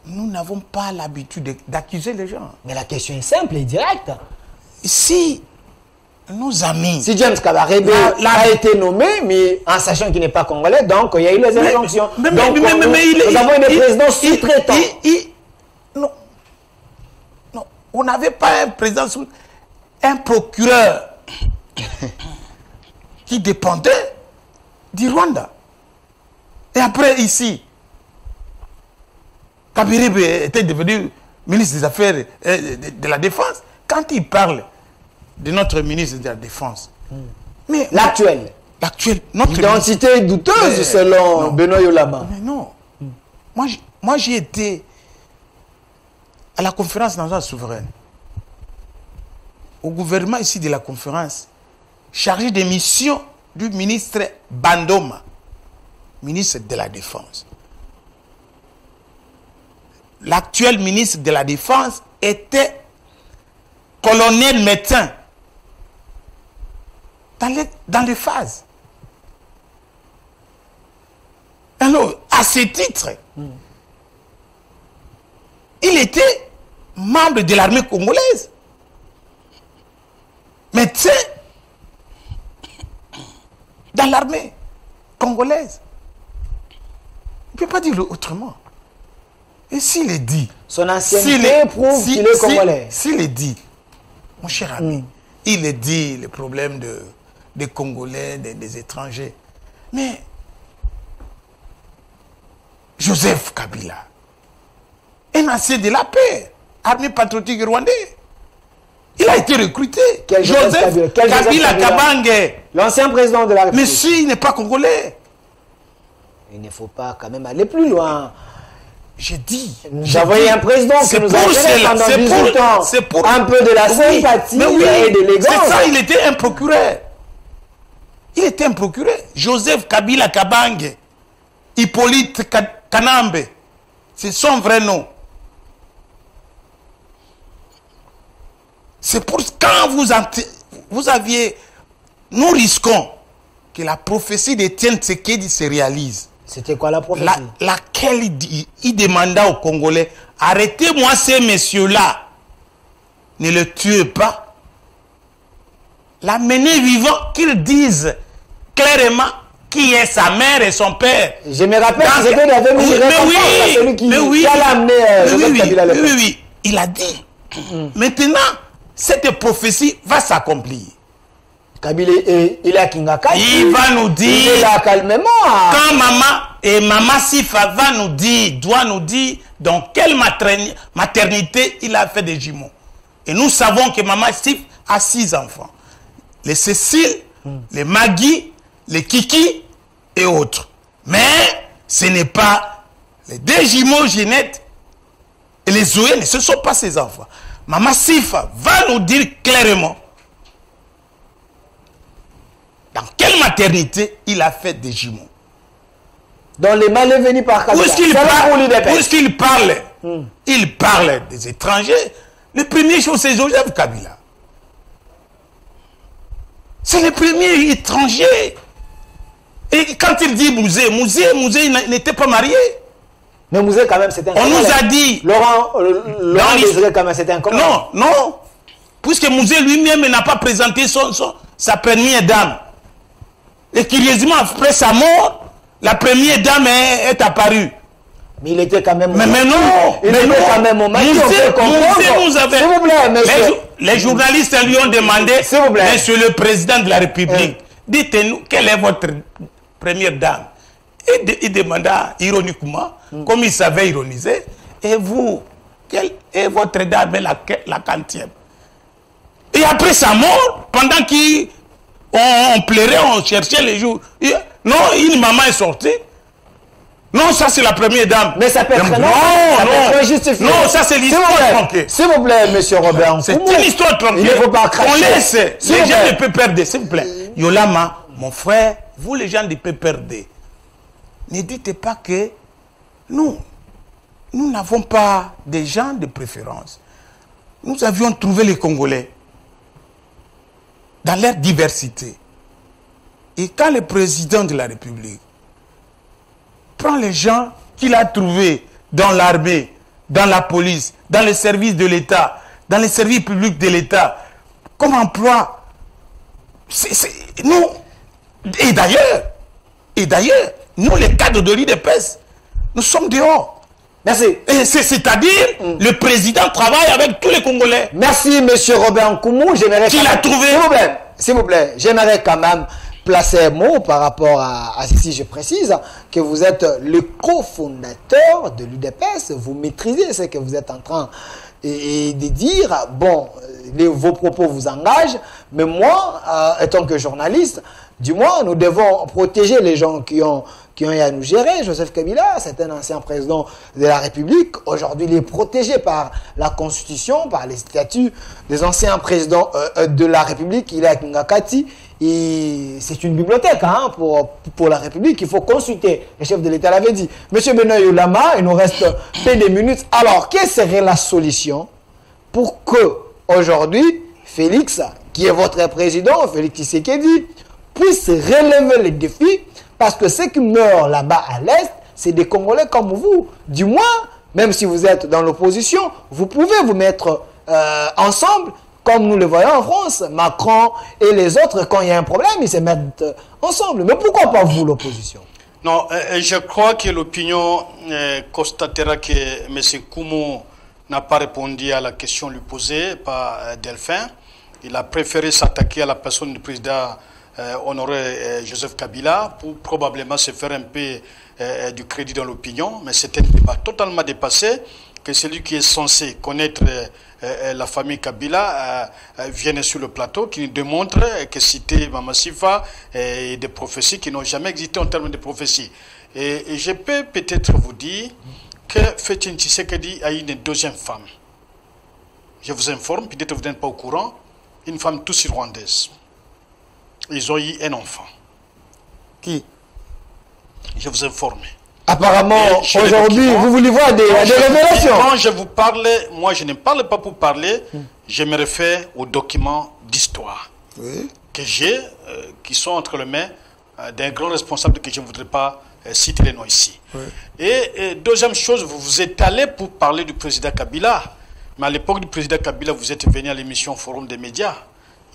nous n'avons pas l'habitude d'accuser les gens. Mais la question est simple et directe. Si nos amis... Si James Kabarebe a été nommé, mais en sachant qu'il n'est pas congolais, donc il y a eu les injonctions. Donc nous avons des présidents sous-traitants. Non. Non. On n'avait pas un président un procureur qui dépendait du Rwanda. Et après, ici, Kabirebe était devenu ministre des Affaires de la Défense. Quand il parle de notre ministre de la Défense, mais l'actuel, notre identité douteuse selon Benoît Yolama. Mais non. Moi, j'ai été à la conférence nationale souveraine, au gouvernement ici de la conférence, chargé des missions du ministre Bandoma, ministre de la Défense. L'actuel ministre de la Défense était colonel médecin dans les phases. Alors, à ce titre, il était membre de l'armée congolaise. Médecin dans l'armée congolaise. On ne peut pas dire autrement. Et s'il est dit... Son ancienneté prouve qu'il est congolais. S'il est dit, mon cher ami, il est dit le problème des Congolais, des étrangers. Mais Joseph Kabila, un ancien de la paix, armée patriotique rwandaise, il a été recruté. Joseph Kabila Kabange, l'ancien président de la République. Mais s'il n'est pas congolais, il ne faut pas quand même aller plus loin. J'ai dit. Nous avons eu un président qui nous a fait pendant 18 ans. C'est pour un peu de la sympathie et de l'élégance. C'est ça, il était un procureur. Il était un procureur. Joseph Kabila Kabange, Hippolyte Kanambe, c'est son vrai nom. C'est pour quand vous aviez... Nous risquons que la prophétie d'Étienne Tshisekedi se réalise. C'était quoi la prophétie? Laquelle il demanda aux Congolais, arrêtez-moi ces messieurs-là. Ne le tuez pas. L'amener vivant, qu'ils disent clairement qui est sa mère et son père. Je me rappelle que c'était avait mis celui qui a amené Joseph Kabila. Oui, il a dit. Maintenant, cette prophétie va s'accomplir. Kabila, il a Kingaka. Il va nous dire. Il a calmement. Quand maman Sifa va nous dire, doit nous dire dans quelle maternité il a fait des jumeaux. Et nous savons que maman Sifa a 6 enfants. Les Cécile, les Magui, les Kiki et autres. Mais ce n'est pas les 2 jumeaux Ginette et les Zoé, ce ne sont pas ses enfants. Maman Sifa va nous dire clairement dans quelle maternité il a fait des jumeaux. Dans les malais venus par Kabila. Puisqu'il parle, il parle des étrangers. Le premier chose, c'est Joseph Kabila. C'est le premier étranger. Et quand il dit Musée n'était pas marié. Mais Musée, quand même, c'était un Congolais. On nous a dit... Laurent Désiré, quand même, c'était un Congolais. Non. Puisque Musée lui-même n'a pas présenté sa première dame. Et curieusement, après sa mort, la première dame est apparue. Mais il était quand même... Mais non, il était quand même au match. S'il vous plaît, monsieur. Les journalistes lui ont demandé, s'il vous plaît, monsieur le président de la République, dites-nous, quelle est votre première dame? Il demanda ironiquement, comme il savait ironiser, et vous, quelle est votre dame la quantième? Et après sa mort, pendant qu'on pleurait, on cherchait les jours, non, une maman est sortie. Non, ça c'est la première dame. Mais ça peut être non, ça c'est l'histoire tronquée. S'il vous plaît, monsieur Robert. C'est une histoire tronquée. Il ne faut pas cracher. On laisse. Les gens ne peuvent perdre, s'il vous plaît. Yolama, mon frère, vous les gens ne peuvent perdre. Ne dites pas que nous n'avons pas des gens de préférence. Nous avions trouvé les Congolais dans leur diversité. Et quand le président de la République prend les gens qu'il a trouvés dans l'armée, dans la police, dans les services de l'État, dans les services publics de l'État, comme emploi, nous, et d'ailleurs, nous les cadres de l'UDPS, nous sommes dehors. Merci. C'est-à-dire, le président travaille avec tous les Congolais. Merci, monsieur Robert Nkoumou. Qu'il a trouvé. S'il vous plaît, j'aimerais quand même placer un mot par rapport à ceci. Je précise que vous êtes le cofondateur de l'UDPS. Vous maîtrisez ce que vous êtes en train de dire. Bon, vos propos vous engagent, mais moi, étant que journaliste, du moins, nous devons protéger les gens qui ont eu à nous gérer. Joseph Kabila, c'est un ancien président de la République. Aujourd'hui, il est protégé par la Constitution, par les statuts des anciens présidents de la République. Il est à Ngakati. C'est une bibliothèque pour la République. Il faut consulter. Le chef de l'État l'avait dit. Monsieur Benoît Yolama, il nous reste peu de minutes. Alors, quelle serait la solution pour que, aujourd'hui, Félix, qui est votre président, Félix Tshisekedi, puisse relever les défis? Parce que ceux qui meurent là-bas à l'Est, c'est des Congolais comme vous. Du moins, même si vous êtes dans l'opposition, vous pouvez vous mettre ensemble, comme nous le voyons en France. Macron et les autres, quand il y a un problème, ils se mettent ensemble. Mais pourquoi pas vous, l'opposition? Non, je crois que l'opinion constatera que M. Koumou n'a pas répondu à la question lui posée par Delphin. Il a préféré s'attaquer à la personne du président honoré Joseph Kabila pour probablement se faire un peu du crédit dans l'opinion, mais c'est un débat totalement dépassé, que celui qui est censé connaître la famille Kabila vienne sur le plateau, qui nous démontre que citer Mamasifa et des prophéties qui n'ont jamais existé en termes de prophéties. Et je peux peut-être vous dire que Fétine Tshisekedi a eu une deuxième femme. Je vous informe, peut-être vous n'êtes pas au courant, une femme tous rwandaise. Ils ont eu un enfant. Qui? Je vous informe. Apparemment, aujourd'hui, vous voulez voir des révélations. Quand je vous parle, moi je ne parle pas pour parler, je me réfère aux documents d'histoire que j'ai, qui sont entre les mains d'un grand responsable que je ne voudrais pas citer les noms ici. Et deuxième chose, vous vous êtes allé pour parler du président Kabila. Mais à l'époque du président Kabila, vous êtes venu à l'émission Forum des médias.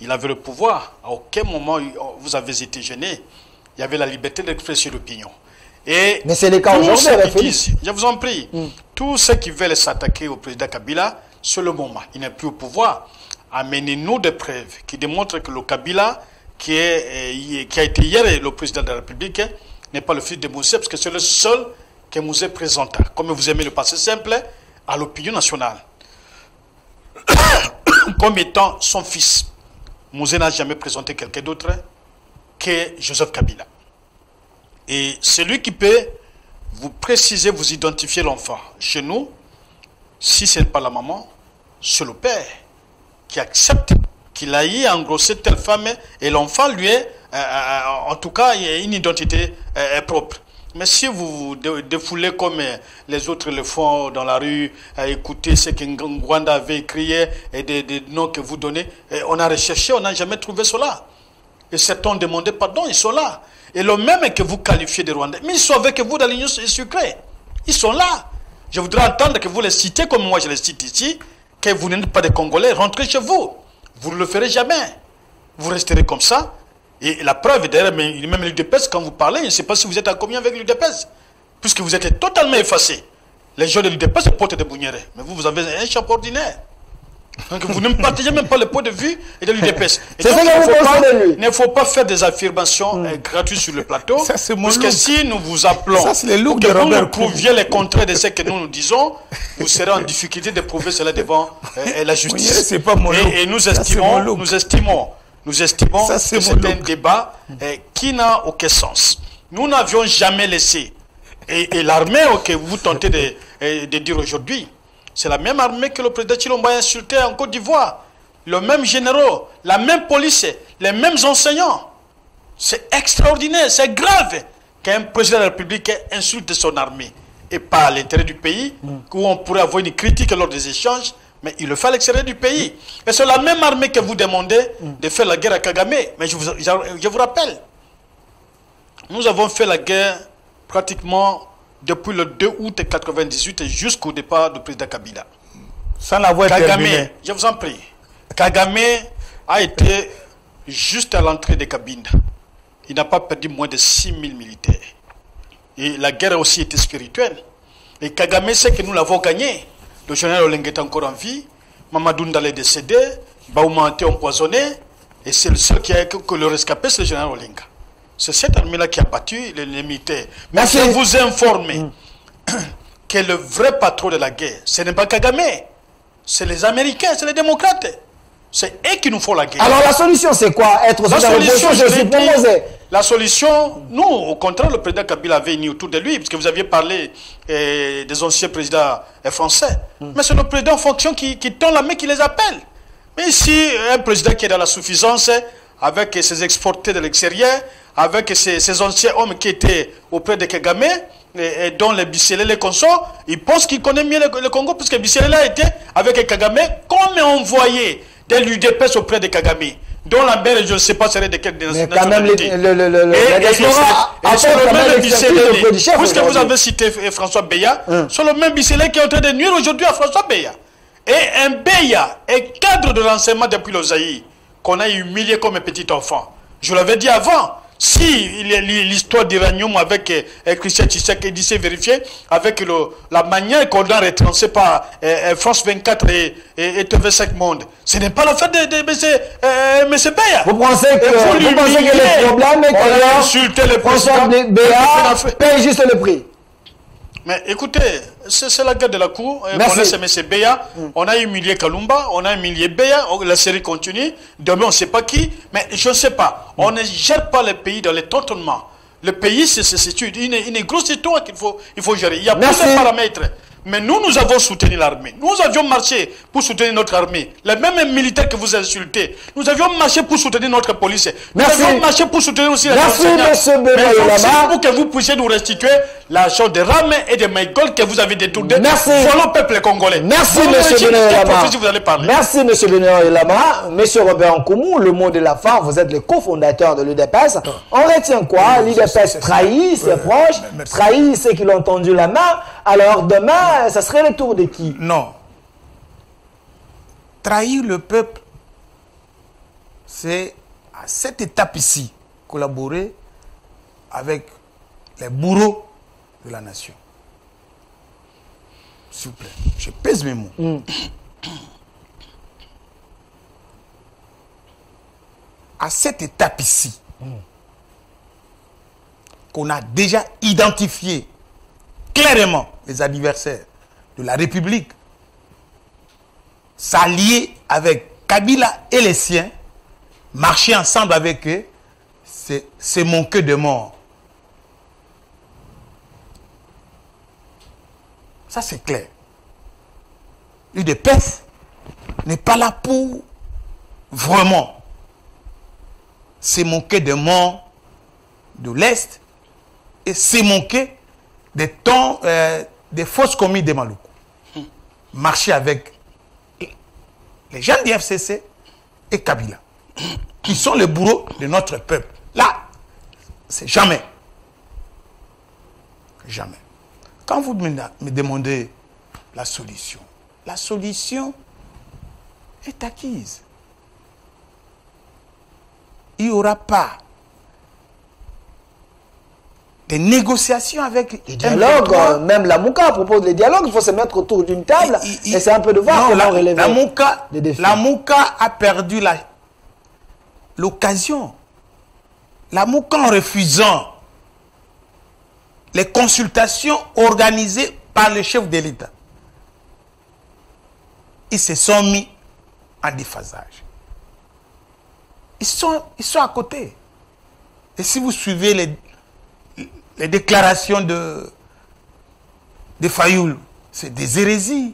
Il avait le pouvoir. À aucun moment vous avez été gêné. Il y avait la liberté d'expresser l'opinion. Mais c'est le cas aujourd'hui. Je vous en prie. Tous ceux qui veulent s'attaquer au président Kabila, c'est le moment. Il n'est plus au pouvoir. Amenez-nous des preuves qui démontrent que le Kabila, qui a été hier le président de la République, n'est pas le fils de Moussé, parce que c'est le seul que Moussé présenta, comme vous aimez le passé simple, à l'opinion nationale, comme étant son fils. Moussé n'a jamais présenté quelqu'un d'autre que Joseph Kabila. Et celui qui peut vous préciser, vous identifier l'enfant. Chez nous, si ce n'est pas la maman, c'est le père qui accepte qu'il a eu engrossé telle femme et l'enfant lui est, en tout cas, une identité propre. Mais si vous vous défoulez comme les autres le font dans la rue, à écouter ce que Ngwanda avait écrit et des noms que vous donnez, on a recherché, on n'a jamais trouvé cela. Et certains ont demandé pardon, ils sont là. Et le même que vous qualifiez de Rwandais, mais ils sont avec vous dans l'Union sucrée. Ils sont là. Je voudrais entendre que vous les citez comme moi je les cite ici, que vous n'êtes pas des Congolais, rentrez chez vous. Vous ne le ferez jamais. Vous resterez comme ça. Et la preuve, d'ailleurs, même l'UDPS, quand vous parlez, je ne sais pas si vous êtes en commun avec l'UDPS. puisque vous êtes totalement effacé. Les gens de l'UDPS se portent des Bougnerets. Mais vous avez un chapeau ordinaire. Donc vous ne partagez même pas le point de vue de l'UDPS. Il ne faut pas faire des affirmations gratuites sur le plateau. Parce que si nous vous appelons pour que vous nous prouviez les contraires de ce que nous disons, vous serez en difficulté de prouver cela devant la justice. Et nous estimons que c'est un débat qui n'a aucun sens. Nous n'avions jamais laissé. Et l'armée que vous tentez de dire aujourd'hui, c'est la même armée que le président Chilombo a insulté en Côte d'Ivoire. Le même général, la même police, les mêmes enseignants. C'est extraordinaire, c'est grave qu'un président de la République insulte son armée. Et pas à l'intérieur du pays, où on pourrait avoir une critique lors des échanges, mais il le fait à l'extérieur du pays. Et c'est la même armée que vous demandez de faire la guerre à Kagame. Mais je vous rappelle, nous avons fait la guerre pratiquement depuis le 2 août 1998 jusqu'au départ du président Kabila. Sans l'avoir terminé. Je vous en prie. Kagame a été juste à l'entrée de Kabinda. Il n'a pas perdu moins de 6000 militaires. Et la guerre a aussi été spirituelle. Et Kagame sait que nous l'avons gagné. Le général Olenga est encore en vie. Mamadou Ndale est décédé. Baouma a été empoisonné. Et c'est le seul qui a que le rescapé, c'est le général Olenga. C'est cette armée-là qui a battu les militaires. Mais je vous informe que le vrai patron de la guerre, ce n'est pas Kagame. C'est les Américains, c'est les démocrates. C'est eux qui nous font la guerre. Alors la solution, c'est quoi? La solution, nous, au contraire, le président Kabila avait uni autour de lui, parce que vous aviez parlé des anciens présidents français. Mais c'est le président en fonction qui tend la main, qui les appelle. Mais ici, un président qui est dans la suffisance, avec ses exportés de l'extérieur, avec ces anciens hommes qui étaient auprès de Kagame, et dont les Bissélé, les consorts, ils pensent qu'ils connaissent mieux le Congo, puisque Bissélé a été avec Kagame comme envoyé de l'UDPS auprès de Kagame, dont la mère, je ne sais pas, serait de quelle nationalité. Puisque vous avez cité François Beya, c'est le même Bissélé qui est en train de nuire aujourd'hui à François Beya. Et un Beya est cadre de renseignement depuis le Zaïre, qu'on a humilié comme un petit enfant. Je l'avais dit avant. Si l'histoire d'Iranium avec Christian Tshisekedi dit c'est vérifié, avec la manière qu'on a retrancé par France 24 et TV5 Monde, ce n'est pas l'affaire de M. Beya. Vous pensez que le problème est que le François Beya paye juste le prix? Mais écoutez, c'est la guerre de la cour. On laisse M. Beya. On a humilié Kalumba, on a humilié Beya. La série continue. Demain, on ne sait pas qui. Mais je ne sais pas. On ne gère pas le pays dans les tâtonnements. Le pays, c'est une grosse histoire qu'il faut gérer. Il y a plusieurs paramètres. Mais nous avons soutenu l'armée. Nous avions marché pour soutenir notre armée. Les mêmes militaires que vous insultez. Nous avions marché pour soutenir notre police. Nous avions marché pour soutenir aussi les enseignants. Mais pour que vous puissiez nous restituer l'argent de Ramé et de Maïgol que vous avez détourné. Voilà le peuple congolais. Merci, M. Benoît. Merci, M. Benoît. M. Robert Nkoumou, le mot de la fin, vous êtes le cofondateur de l'UDPS. On retient quoi? L'UDPS trahit ses proches, trahit ceux qui l'ont tendu la main. Alors demain, ça serait le tour de qui? Non. Trahir le peuple, c'est à cette étape ici, collaborer avec les bourreaux de la nation. S'il vous plaît, je pèse mes mots. À cette étape ici, qu'on a déjà identifié clairement les adversaires de la République, s'allier avec Kabila et les siens, marcher ensemble avec eux, c'est manquer de mort. Ça, c'est clair. L'UDPS n'est pas là pour vraiment se manquer de mort de l'Est et se manquer des temps, des fausses commis de Maluku. Marcher avec les gens du FCC et Kabila, qui sont les bourreaux de notre peuple. Là, c'est jamais. Jamais. Quand vous me demandez la solution est acquise. Il n'y aura pas des négociations avec les dialogues, même la Mouka propose les dialogues, il faut se mettre autour d'une table et c'est un peu de voir comment relever les défis. La Mouka a perdu l'occasion. La Mouka, en refusant les consultations organisées par le chef de l'État, ils se sont mis en déphasage. Ils sont à côté. Et si vous suivez les déclarations de Fayoul, c'est des hérésies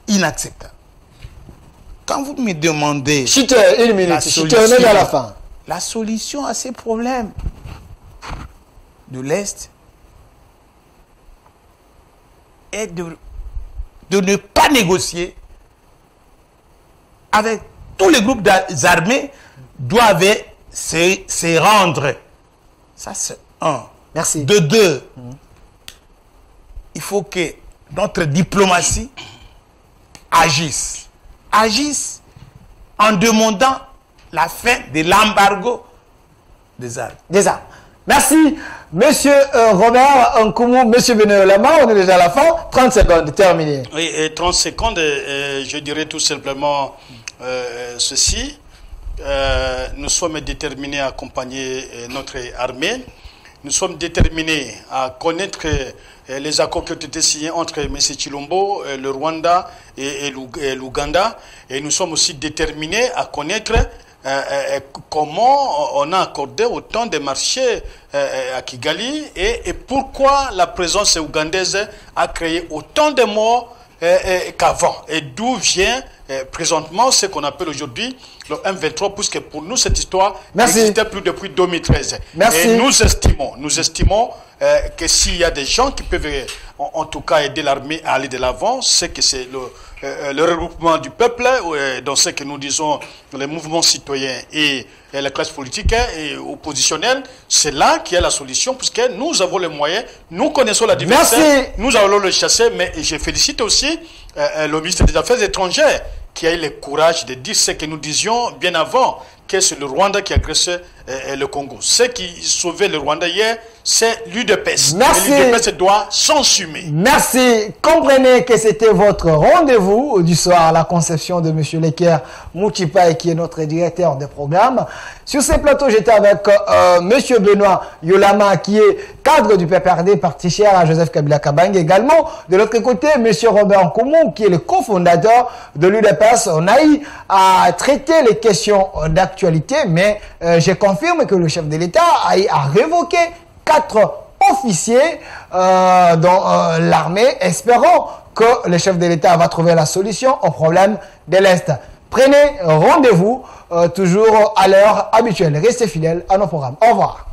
inacceptables. Quand vous me demandez une minute, à la fin. La solution à ces problèmes de l'Est est de ne pas négocier avec tous les groupes armés, doivent se rendre. Ça, c'est un. Merci. De deux, il faut que notre diplomatie agisse en demandant la fin de l'embargo des armes. Merci, monsieur Robert Nkoumou, monsieur Benoît Yolama, on est déjà à la fin. 30 secondes, terminé. Oui, 30 secondes, je dirais tout simplement ceci. Nous sommes déterminés à accompagner notre armée. Nous sommes déterminés à connaître les accords qui ont été signés entre M. Chilombo, le Rwanda et l'Ouganda. Et nous sommes aussi déterminés à connaître comment on a accordé autant de marchés à Kigali et pourquoi la présence ougandaise a créé autant de morts qu'avant. Et d'où vient présentement ce qu'on appelle aujourd'hui le M23, puisque pour nous cette histoire n'existait plus depuis 2013. Merci. Et nous estimons que s'il y a des gens qui peuvent en tout cas aider l'armée à aller de l'avant, c'est que c'est le regroupement du peuple, dans ce que nous disons les mouvements citoyens et la classe politique et oppositionnelle. C'est là qu'il y a la solution, puisque nous avons les moyens, nous connaissons la diversité, nous allons le chasser. Mais je félicite aussi le ministre des Affaires étrangères qui a eu le courage de dire ce que nous disions bien avant, que c'est le Rwanda qui agressait le Congo. Ce qui sauvait le Rwanda hier, c'est l'UDPS. Merci. L'UDPS doit s'assumer. Merci. Comprenez que c'était votre rendez-vous du soir, la conception de M. Leker Moutipaï, qui est notre directeur de programme. Sur ces plateaux, j'étais avec M. Benoît Yolama, qui est cadre du PPRD, parti cher à Joseph Kabila Kabang. Également, de l'autre côté, M. Robert Nkoumou, qui est le cofondateur de l'UDPS. On a eu à traiter les questions d'actualité, mais je confirme que le chef de l'État a eu à révoquer 4 officiers dans l'armée, espérant que le chef de l'État va trouver la solution au problème de l'Est. Prenez rendez-vous toujours à l'heure habituelle. Restez fidèles à nos programmes. Au revoir.